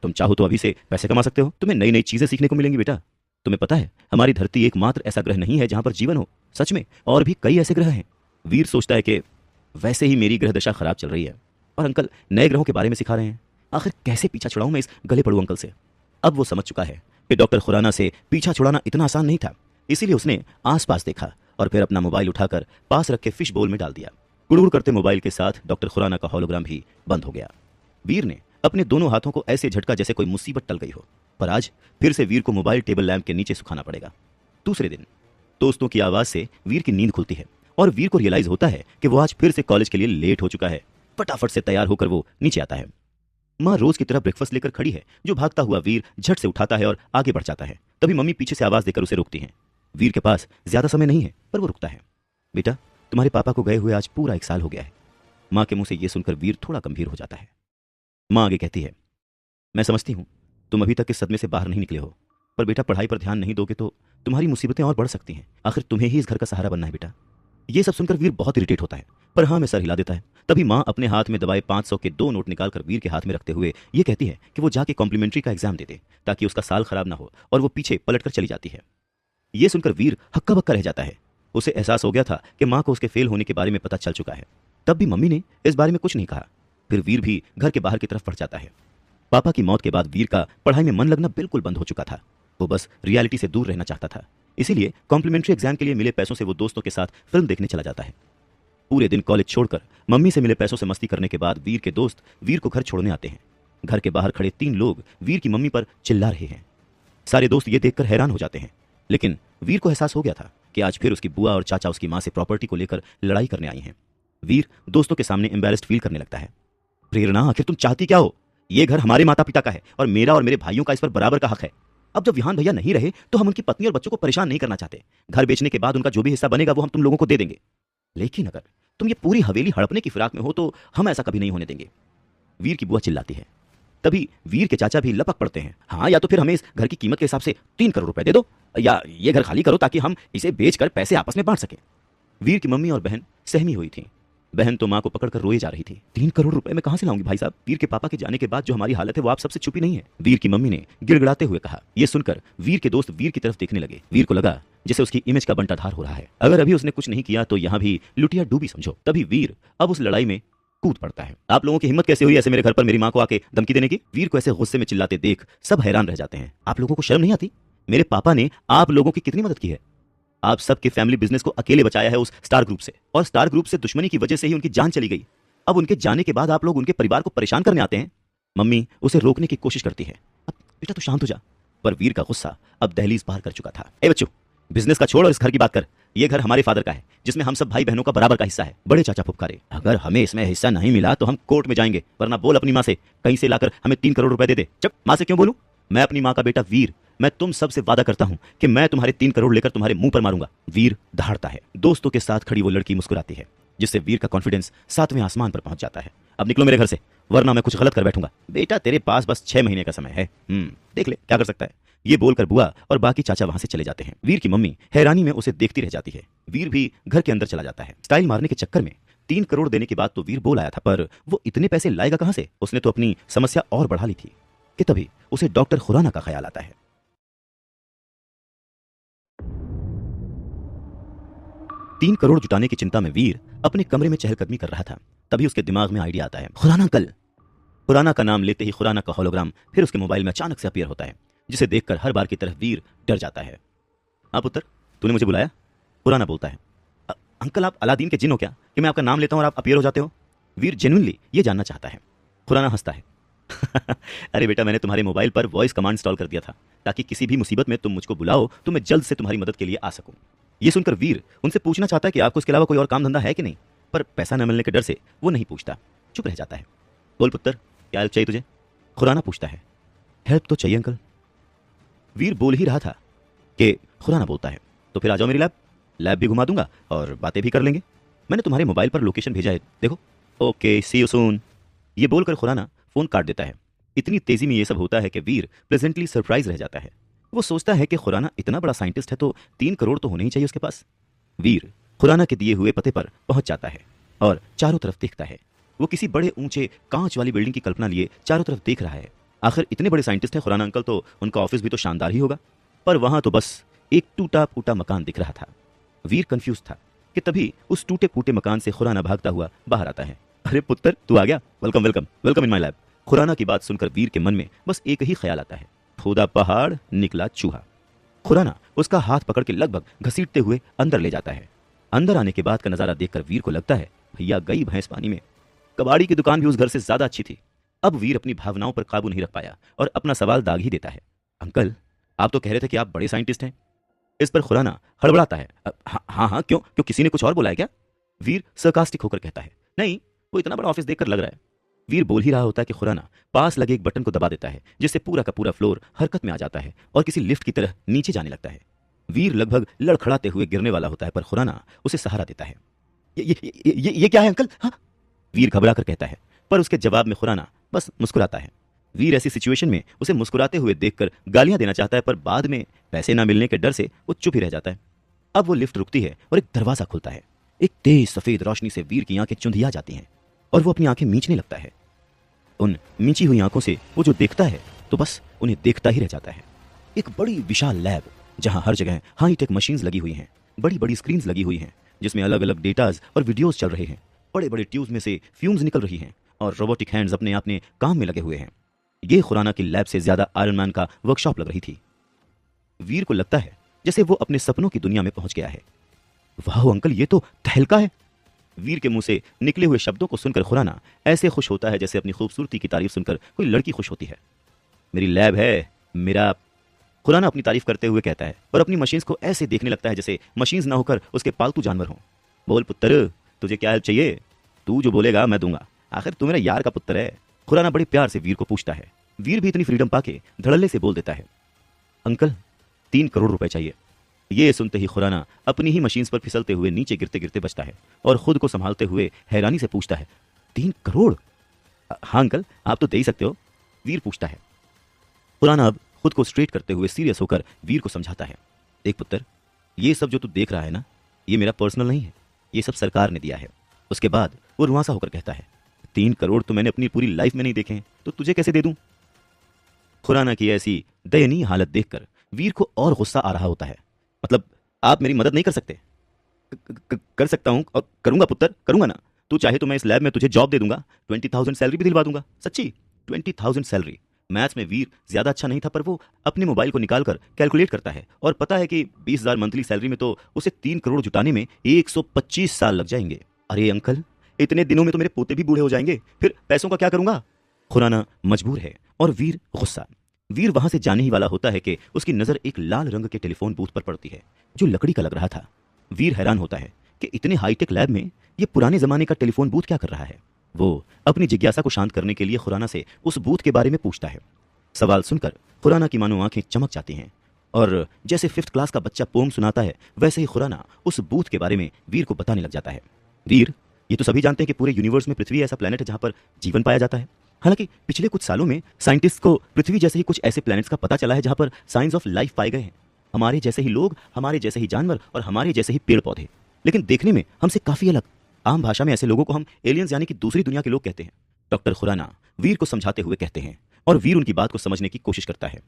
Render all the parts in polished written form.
तुम चाहो तो अभी से पैसे कमा सकते हो, तुम्हें नई नई चीजें सीखने को मिलेंगी बेटा। तुम्हें पता है हमारी धरती एकमात्र ऐसा ग्रह नहीं है जहां पर जीवन हो, सच में और भी कई ऐसे ग्रह हैं। वीर सोचता है कि वैसे ही मेरी ग्रह दशा खराब चल रही है और अंकल नए ग्रहों के बारे में सिखा रहे हैं। आखिर कैसे पीछा छुड़ाऊं मैं इस गले पड़ू अंकल से। अब वो समझ चुका है कि डॉक्टर खुराना से पीछा छुड़ाना इतना आसान नहीं था। इसीलिए उसने आसपास देखा और फिर अपना मोबाइल उठाकर पास रखे फिश बोल में डाल दिया। गुड़गुड़ करते मोबाइल के साथ डॉक्टर खुराना का होलोग्राम भी बंद हो गया। वीर ने अपने दोनों हाथों को ऐसे झटका जैसे कोई मुसीबत टल गई हो, पर आज फिर से वीर को मोबाइल टेबल लैंप के नीचे सुखाना पड़ेगा। दूसरे दिन दोस्तों की आवाज से वीर की नींद खुलती है और वीर को रियलाइज होता है कि वो आज फिर से कॉलेज के लिए लेट हो चुका है। फटाफट से तैयार होकर वो नीचे आता है। माँ रोज की तरह ब्रेकफास्ट लेकर खड़ी है, जो भागता हुआ वीर झट से उठाता है और आगे बढ़ जाता है। तभी मम्मी पीछे से आवाज देकर उसे रोकती है। वीर के पास ज्यादा समय नहीं है, पर वो रुकता है। बेटा, तुम्हारे पापा को गए हुए आज पूरा 1 साल हो गया है। माँ के मुंह से यह सुनकर वीर थोड़ा गंभीर हो जाता है। माँ आगे कहती है, मैं समझती हूं तुम अभी तक इस सदमे से बाहर नहीं निकले हो, पर बेटा पढ़ाई पर ध्यान नहीं दोगे तो तुम्हारी मुसीबतें और बढ़ सकती हैं। आखिर तुम्हें ही इस घर का सहारा बनना है बेटा। ये सब सुनकर वीर बहुत इरिटेट होता है, पर हाँ में सर हिला देता है। तभी माँ अपने हाथ में दबाए 500 के 2 नोट निकालकर वीर के हाथ में रखते हुए ये कहती है कि वो जाके कॉम्प्लीमेंट्री का एग्जाम दे दे ताकि उसका साल खराब ना हो, और वो पीछे पलटकर चली जाती है। ये सुनकर वीर हक्का बक्का रह जाता है। उसे एहसास हो गया था कि माँ को उसके फेल होने के बारे में पता चल चुका है। तब भी मम्मी ने इस बारे में कुछ नहीं कहा। फिर वीर भी घर के बाहर की तरफ बढ़ जाता है। पापा की मौत के बाद वीर का पढ़ाई में मन लगना बिल्कुल बंद हो चुका था। वो बस रियलिटी से दूर रहना चाहता था। इसीलिए कॉम्प्लीमेंट्री एग्जाम के लिए मिले पैसों से वो दोस्तों के साथ फिल्म देखने चला जाता है। पूरे दिन कॉलेज छोड़कर मम्मी से मिले पैसों से मस्ती करने के बाद वीर के दोस्त वीर को घर छोड़ने आते हैं। घर के बाहर खड़े 3 लोग वीर की मम्मी पर चिल्ला रहे हैं। सारे दोस्त ये देखकर हैरान हो जाते हैं, लेकिन वीर को एहसास हो गया था कि आज फिर उसकी बुआ और चाचा उसकी माँ से प्रॉपर्टी को लेकर लड़ाई करने आई हैं। वीर दोस्तों के सामने एम्बैरेस्ड फील करने लगता है। प्रेरणा, आखिर तुम चाहती क्या हो? ये घर हमारे माता पिता का है और मेरा और मेरे भाइयों का इस पर बराबर का हक है। अब जब विहान भैया नहीं रहे तो हम उनकी पत्नी और बच्चों को परेशान नहीं करना चाहते। घर बेचने के बाद उनका जो भी हिस्सा बनेगा वो हम तुम लोगों को दे देंगे, लेकिन अगर तुम ये पूरी हवेली हड़पने की फिराक में हो तो हम ऐसा कभी नहीं होने देंगे। वीर की बुआ चिल्लाती है। तभी वीर के चाचा भी लपक पड़ते हैं। हाँ, या तो फिर हमें इस घर की कीमत के हिसाब से 3 करोड़ रुपए दे दो, या ये घर खाली करो ताकि हम इसे बेचकर पैसे आपस में बांट सकें। वीर की मम्मी और बहन सहमी हुई थी। बहन तो माँ को पकड़कर रोए जा रही थी। 3 करोड़ रुपए मैं कहां से लाऊंगी भाई साहब? वीर के पापा के जाने के बाद जो हमारी हालत है वो आप सबसे छुपी नहीं है, वीर की मम्मी ने गिड़गिड़ाते हुए कहा। यह सुनकर वीर के दोस्त वीर की तरफ देखने लगे। वीर को लगा जैसे उसकी इमेज का बंटाधार हो रहा है। अगर अभी उसने कुछ नहीं किया तो यहाँ भी लुटिया डूबी समझो। तभी वीर अब उस लड़ाई में कूद पड़ता है। आप लोगों की हिम्मत कैसे हुई ऐसे मेरे घर पर मेरी माँ को आके धमकी देने की? वीर को ऐसे गुस्से में चिल्लाते देख सब हैरान रह जाते हैं। आप लोगों को शर्म नहीं आती? मेरे पापा ने आप लोगों की कितनी मदद की है। आप सबके फैमिली बिजनेस को अकेले बचाया है उस स्टार ग्रुप से, और स्टार ग्रुप से दुश्मनी की वजह से ही उनकी जान चली गई। अब उनके जाने के बाद आप लोग उनके परिवार को परेशान करने आते हैं। मम्मी उसे रोकने की कोशिश करती है। अब बेटा तू शांत हो जा, पर वीर का गुस्सा अब दहलीज पार कर चुका था। ए बच्चों, बिजनेस का छोड़ और इस घर की बात कर। ये घर हमारे फादर का है जिसमें हम सब भाई बहनों का बराबर का हिस्सा है। बड़े चाचा फुफकारे, अगर हमें इसमें हिस्सा नहीं मिला तो हम कोर्ट में जाएंगे, वरना बोल अपनी माँ से कहीं से लाकर हमें 3 करोड़ रुपए दे दे। चुप, माँ से क्यों बोलूं? मैं अपनी माँ का बेटा वीर, मैं तुम सबसे वादा करता हूं कि मैं तुम्हारे 3 करोड़ लेकर तुम्हारे मुंह पर मारूंगा। वीर दहाड़ता है। दोस्तों के साथ खड़ी वो लड़की मुस्कुराती है, जिससे वीर का कॉन्फिडेंस 7वें आसमान पर पहुंच जाता है। अब निकलो मेरे घर से, वरना मैं कुछ गलत कर बैठूंगा। बेटा तेरे पास बस 6 महीने का समय है, देख ले क्या कर सकता है। ये बोलकर बुआ और बाकी चाचा वहां से चले जाते हैं। वीर की मम्मी हैरानी में उसे देखती रह जाती है। वीर भी घर के अंदर चला जाता है। स्टाइल मारने के चक्कर में 3 करोड़ देने के बाद तो वीर बोल आया था, पर वो इतने पैसे लाएगा कहां से? उसने तो अपनी समस्या और बढ़ा ली थी कि तभी उसे डॉक्टर खुराना का ख्याल आता है। 3 करोड़ जुटाने की चिंता में वीर अपने कमरे में चहलकदमी कर रहा था। तभी उसके दिमाग में आइडिया आता है। खुराना अंकल। खुराना का नाम लेते ही खुराना का होलोग्राम फिर उसके मोबाइल में अचानक से अपीयर होता है, जिसे देखकर हर बार की तरह वीर डर जाता है। हाँ पुत्र, तूने मुझे बुलाया? खुराना बोलता है। अंकल आप अलादीन के जिन हो क्या कि मैं आपका नाम लेता हूं और आप अपीयर हो जाते हो? वीर जेन्युइनली ये जानना चाहता है। खुराना हंसता है। अरे बेटा, मैंने तुम्हारे मोबाइल पर वॉइस कमांड इंस्टॉल कर दिया था ताकि किसी भी मुसीबत में तुम मुझको बुलाओ तो मैं जल्द से तुम्हारी मदद के लिए आ सकूं। ये सुनकर वीर उनसे पूछना चाहता है कि आपको इसके अलावा कोई और काम धंधा है कि नहीं, पर पैसा न मिलने के डर से वो नहीं पूछता, चुप रह जाता है। बोल पुत्र, क्या हेल्प चाहिए तुझे? खुराना पूछता है। हेल्प तो चाहिए अंकल। वीर बोल ही रहा था कि खुराना बोलता है, तो फिर आ जाओ मेरी लैब, लैब भी घुमा दूंगा और बातें भी कर लेंगे। मैंने तुम्हारे मोबाइल पर लोकेशन भेजा है, देखो। Okay, see you soon. ये बोलकर खुराना फोन काट देता है। इतनी तेजी में ये सब होता है कि वीर प्लेजेंटली सरप्राइज रह जाता है। वो सोचता है कि खुराना इतना बड़ा साइंटिस्ट है तो 3 करोड़ तो होने ही चाहिए उसके पास। वीर खुराना के दिए हुए पते पर पहुंच जाता है और चारों तरफ देखता है। वो किसी बड़े ऊंचे कांच वाली बिल्डिंग की कल्पना लिए चारों तरफ देख रहा है। आखिर इतने बड़े साइंटिस्ट हैं खुराना अंकल, तो उनका ऑफिस भी तो शानदार ही होगा। पर वहां तो बस एक टूटा फूटा मकान दिख रहा था। वीर कंफ्यूज था कि तभी उस टूटे फूटे मकान से खुराना भागता हुआ बाहर आता है। अरे पुत्र, तू आ गया, welcome welcome welcome in my lab. Khurana की बात सुनकर वीर के मन में बस एक ही ख्याल आता है, खोदा पहाड़ निकला चूहा। खुराना उसका हाथ पकड़ के लगभग घसीटते हुए अंदर ले जाता है। अंदर आने के बाद का नजारा देखकर वीर को लगता है भैया गई भैंस पानी में। कबाड़ी की दुकान भी उस घर से ज्यादा अच्छी थी। अब वीर अपनी भावनाओं पर काबू नहीं रख पाया और अपना सवाल दाग ही देता है। अंकल, आप तो कह रहे थे कि आप बड़े साइंटिस्ट हैं। इस पर खुराना हड़बड़ाता है। हाँ हाँ हाँ, क्यों क्यों किसी ने कुछ और बोला है क्या? वीर सरकास्टिक होकर कहता है, नहीं, वो इतना बड़ा ऑफिस देखकर लग रहा है। वीर बोल ही रहा होता है कि खुराना पास लगे एक बटन को दबा देता है, जिससे पूरा का पूरा फ्लोर हरकत में आ जाता है और किसी लिफ्ट की तरह नीचे जाने लगता है। वीर लगभग लड़खड़ाते हुए गिरने वाला होता है, पर खुराना उसे सहारा देता है। ये क्या है अंकल? हाँ, वीर घबरा कर कहता है, पर उसके जवाब में खुराना बस मुस्कुराता है। वीर ऐसी सिचुएशन में उसे मुस्कुराते हुए देखकर गालियां देना चाहता है, पर बाद में पैसे ना मिलने के डर से वो चुप ही रह जाता है। अब वो लिफ्ट रुकती है और एक दरवाजा खुलता है। एक तेज सफेद रोशनी से वीर की आंखें चुंधिया जाती हैं और वो अपनी आंखें मींचने लगता है। उन मींची हुई आंखों से वो जो देखता है तो बस उन्हें देखता ही रह जाता है। एक बड़ी विशाल लैब, जहां हर जगह हाईटेक मशीन्स लगी हुई हैं, बड़ी बड़ी स्क्रीन्स लगी हुई हैं, जिसमें अलग अलग डेटाज और वीडियोस चल रहे हैं। बड़े बड़े ट्यूब्स में से फ्यूम्स निकल रही हैं और रोबोटिक हैंड्स अपने अपने काम में लगे हुए हैं। ये खुराना की लैब से ज्यादा आयरन मैन का वर्कशॉप लग रही थी। वीर को लगता है जैसे वो अपने सपनों की दुनिया में पहुंच गया है। वाह अंकल, ये तो तहलका है। वीर के मुंह से निकले हुए शब्दों को सुनकर खुराना ऐसे खुश होता है जैसे अपनी खूबसूरती की तारीफ सुनकर कोई लड़की खुश होती है। मेरी लैब है, मेरा, खुराना अपनी तारीफ करते हुए कहता है और अपनी मशीन्स को ऐसे देखने लगता है जैसे मशीन्स ना होकर उसके पालतू जानवर हों। बोल पुत्र, तुझे क्या हेल्प चाहिए? तू जो बोलेगा मैं दूंगा, आखिर तू मेरा यार का पुत्र है। खुराना बड़े प्यार से वीर को पूछता है। वीर भी इतनी फ्रीडम पाके धड़ल्ले से बोल देता है, अंकल 3 करोड़ रुपए चाहिए। ये सुनते ही खुराना अपनी ही मशीन्स पर फिसलते हुए नीचे गिरते गिरते बचता है और खुद को संभालते हुए हैरानी से पूछता है, 3 करोड़? हाँ अंकल, आप तो दे ही सकते हो, वीर पूछता है। खुराना अब खुद को स्ट्रेट करते हुए सीरियस होकर वीर को समझाता है, देख पुत्र, ये सब जो तू देख रहा है ना, ये मेरा पर्सनल नहीं है, ये सब सरकार ने दिया है। उसके बाद वो रुआंसा होकर कहता है, 3 करोड़ तो मैंने अपनी पूरी लाइफ में नहीं देखे हैं, तो तुझे कैसे दे दूं? खुराना की ऐसी दयनीय हालत देखकर वीर को और गुस्सा आ रहा होता है। मतलब आप मेरी मदद नहीं कर सकते? कर सकता हूं और करूंगा पुत्र, करूंगा ना। तू चाहे तो मैं इस लैब में तुझे जॉब दे दूंगा, 20,000 सैलरी भी दिलवा दूंगा। सच्ची 20,000 सैलरी। मैथ्स में वीर ज्यादा अच्छा नहीं था, पर वो अपने मोबाइल को निकालकर कैलकुलेट करता है और पता है कि 20,000 मंथली सैलरी में तो उसे 3 करोड़ जुटाने में 125 साल लग जाएंगे। अरे अंकल, इतने दिनों में तो मेरे पोते भी बूढ़े हो जाएंगे, फिर पैसों का क्या करूंगा? खुराना मजबूर है और वीर गुस्सा। वीर वहां से जाने ही वाला होता है कि उसकी नजर एक लाल रंग के टेलीफोन बूथ पर पड़ती है, जो लकड़ी का लग रहा था। वीर हैरान होता है कि इतने हाईटेक लैब में ये पुराने जमाने का टेलीफोन बूथ क्या कर रहा है। वो अपनी जिज्ञासा को शांत करने के लिए खुराना से उस बूथ के बारे में पूछता है। सवाल सुनकर खुराना की मानो आंखें चमक जाती हैं और जैसे 5th क्लास का बच्चा पोम सुनाता है, वैसे ही खुराना उस बूथ के बारे में वीर को बताने लग जाता है। वीर, ये तो सभी जानते हैं कि पूरे यूनिवर्स में पृथ्वी ऐसा प्लेनेट है जहां पर जीवन पाया जाता है। हालांकि पिछले कुछ सालों में साइंटिस्ट को पृथ्वी जैसे ही कुछ ऐसे प्लैनेट्स का पता चला है जहां पर साइंस ऑफ लाइफ पाए गए हैं। हमारे जैसे ही लोग, हमारे जैसे ही जानवर और हमारे जैसे ही पेड़ पौधे, लेकिन देखने में हमसे काफी अलग। आम भाषा में ऐसे लोगों को हम एलियंस यानी कि दूसरी दुनिया के लोग कहते हैं। डॉक्टर खुराना वीर को समझाते हुए कहते हैं और वीर उनकी बात को समझने की कोशिश करता है।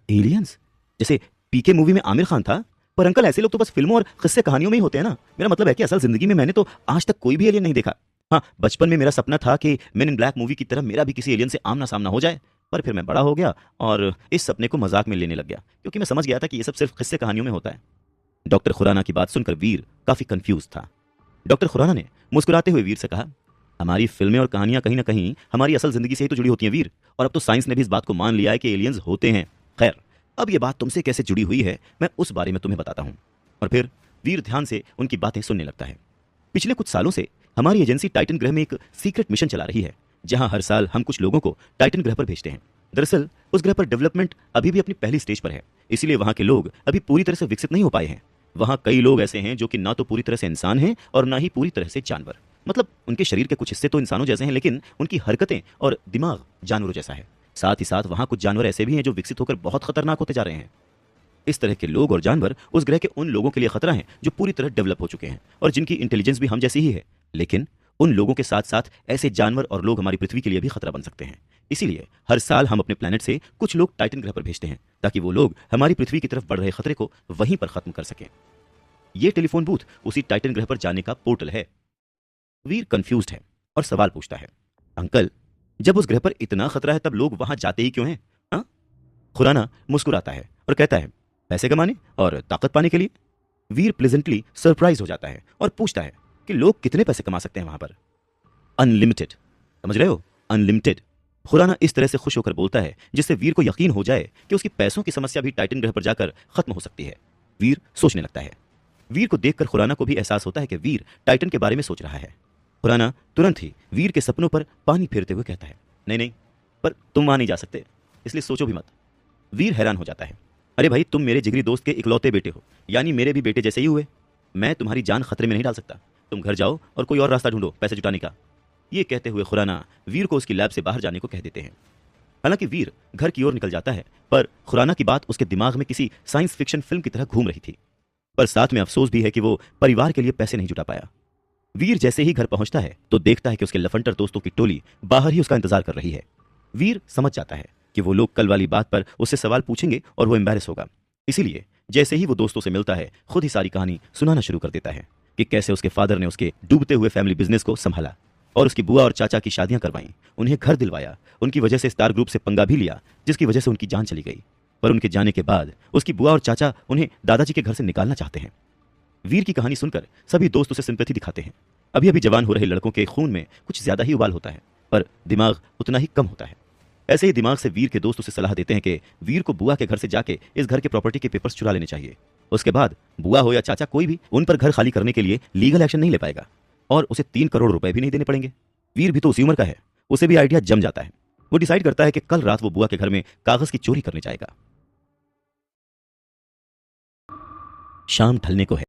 एलियंस? जैसे पीके मूवी में आमिर खान था? पर अंकल, ऐसे लोग तो बस फिल्मों और किस्से कहानियों में ही होते हैं ना। मेरा मतलब है कि असल जिंदगी में मैंने तो आज तक कोई भी एलियन नहीं देखा। हाँ, बचपन में मेरा सपना था कि मैन इन ब्लैक मूवी की तरह मेरा भी किसी एलियन से आमना सामना हो जाए, पर फिर मैं बड़ा हो गया और इस सपने को मजाक में लेने लग गया, क्योंकि मैं समझ गया था कि ये सब सिर्फ किस्से कहानियों में होता है। डॉक्टर खुराना की बात सुनकर वीर काफी कंफ्यूज था। डॉक्टर खुराना ने मुस्कुराते हुए वीर से कहा, हमारी फिल्में और कहानियां कहीं ना कहीं हमारी असल जिंदगी से ही तो जुड़ी होती हैं वीर, और अब तो साइंस ने भी इस बात को मान लिया है कि एलियंस होते हैं। खैर, अब ये बात तुमसे कैसे जुड़ी हुई है मैं उस बारे में तुम्हें बताता हूं। और फिर वीर ध्यान से उनकी बातें सुनने लगता है। पिछले कुछ सालों से हमारी एजेंसी टाइटन ग्रह में एक सीक्रेट मिशन चला रही है, जहां हर साल हम कुछ लोगों को टाइटन ग्रह पर भेजते हैं। दरअसल उस ग्रह पर डेवलपमेंट अभी भी अपनी पहली स्टेज पर है, इसीलिए वहां के लोग अभी पूरी तरह से विकसित नहीं हो पाए हैं। वहां कई लोग ऐसे हैं जो कि ना तो पूरी तरह से इंसान हैं और ना ही पूरी तरह से जानवर। मतलब उनके शरीर के कुछ हिस्से तो इंसानों जैसे हैं, लेकिन उनकी हरकतें और दिमाग जानवरों जैसा है। साथ ही साथ वहां कुछ जानवर ऐसे भी हैं जो विकसित होकर बहुत खतरनाक होते जा रहे हैं। इस तरह के लोग और जानवर उस ग्रह के उन लोगों के लिए खतरा हैं जो पूरी तरह डेवलप हो चुके हैं और जिनकी इंटेलिजेंस भी हम जैसी ही है, लेकिन उन लोगों के साथ साथ ऐसे जानवर और लोग हमारी पृथ्वी के लिए भी खतरा बन सकते हैं। इसीलिए हर साल हम अपने प्लेनेट से कुछ लोग टाइटन ग्रह पर भेजते हैं, ताकि वो लोग हमारी पृथ्वी की तरफ बढ़ रहे खतरे को वहीं पर खत्म कर सकें। ये टेलीफोन बूथ उसी टाइटन ग्रह पर जाने का पोर्टल है। वीर कंफ्यूज्ड है और सवाल पूछता है, अंकल, जब उस ग्रह पर इतना खतरा है तब लोग वहां जाते ही क्यों हैं? हाँ? खुराना मुस्कुराता है और कहता है, पैसे कमाने और ताकत पाने के लिए। वीर प्लेजेंटली सरप्राइज हो जाता है और पूछता है कि लोग कितने पैसे कमा सकते हैं वहां पर? अनलिमिटेड। समझ रहे हो? अनलिमिटेड। खुराना इस तरह से खुश होकर बोलता है जिससे वीर को यकीन हो जाए कि उसकी पैसों की समस्या भी टाइटन ग्रह पर जाकर खत्म हो सकती है। वीर सोचने लगता है। वीर को देखकर खुराना को भी एहसास होता है कि वीर टाइटन के बारे में सोच रहा है। खुराना तुरंत ही वीर के सपनों पर पानी फेरते हुए कहता है, नहीं नहीं, पर तुम वहां नहीं जा सकते, इसलिए सोचो भी मत। वीर हैरान हो जाता है, अरे भाई, तुम मेरे जिगरी दोस्त के इकलौते बेटे हो, यानी मेरे भी बेटे जैसे ही हुए। मैं तुम्हारी जान खतरे में नहीं डाल सकता। तुम घर जाओ और कोई और रास्ता ढूंढो पैसे जुटाने का। ये कहते हुए खुराना वीर को उसकी लैब से बाहर जाने को कह देते हैं। हालांकि वीर घर की ओर निकल जाता है, पर खुराना की बात उसके दिमाग में किसी साइंस फिक्शन फिल्म की तरह घूम रही थी। पर साथ में अफसोस भी है कि वो परिवार के लिए पैसे नहीं जुटा पाया। वीर जैसे ही घर पहुंचता है तो देखता है कि उसके लफंटर दोस्तों की टोली बाहर ही उसका इंतजार कर रही है। वीर समझ जाता है कि वो लोग कल वाली बात पर उससे सवाल पूछेंगे और वो एम्बैरेस होगा। इसीलिए जैसे ही वो दोस्तों से मिलता है, खुद ही सारी कहानी सुनाना शुरू कर देता है कि कैसे उसके फादर ने उसके डूबते हुए फैमिली बिजनेस को संभाला और उसकी बुआ और चाचा की शादियां करवाईं, उन्हें घर दिलवाया, उनकी वजह से स्टार ग्रुप से पंगा भी लिया जिसकी वजह से उनकी जान चली गई। पर उनके जाने के बाद उसकी बुआ और चाचा उन्हें दादाजी के घर से निकालना चाहते हैं। वीर की कहानी सुनकर सभी दोस्त उसे सिंपैथी दिखाते हैं। अभी अभी जवान हो रहे लड़कों के खून में कुछ ज्यादा ही उबाल होता है, पर दिमाग उतना ही कम होता है। ऐसे ही दिमाग से वीर के दोस्त उसे सलाह देते हैं कि वीर को बुआ के घर से जाके इस घर के प्रॉपर्टी के पेपर्स चुरा लेने चाहिए। उसके बाद बुआ हो या चाचा कोई भी उन पर घर खाली करने के लिए लीगल एक्शन नहीं ले पाएगा और उसे 3 करोड़ रुपए भी नहीं देने पड़ेंगे। वीर भी तो उसी उम्र का है, उसे भी आइडिया जम जाता है। वो डिसाइड करता है कि कल रात वो बुआ के घर में कागज की चोरी करने जाएगा। शाम ढलने को है।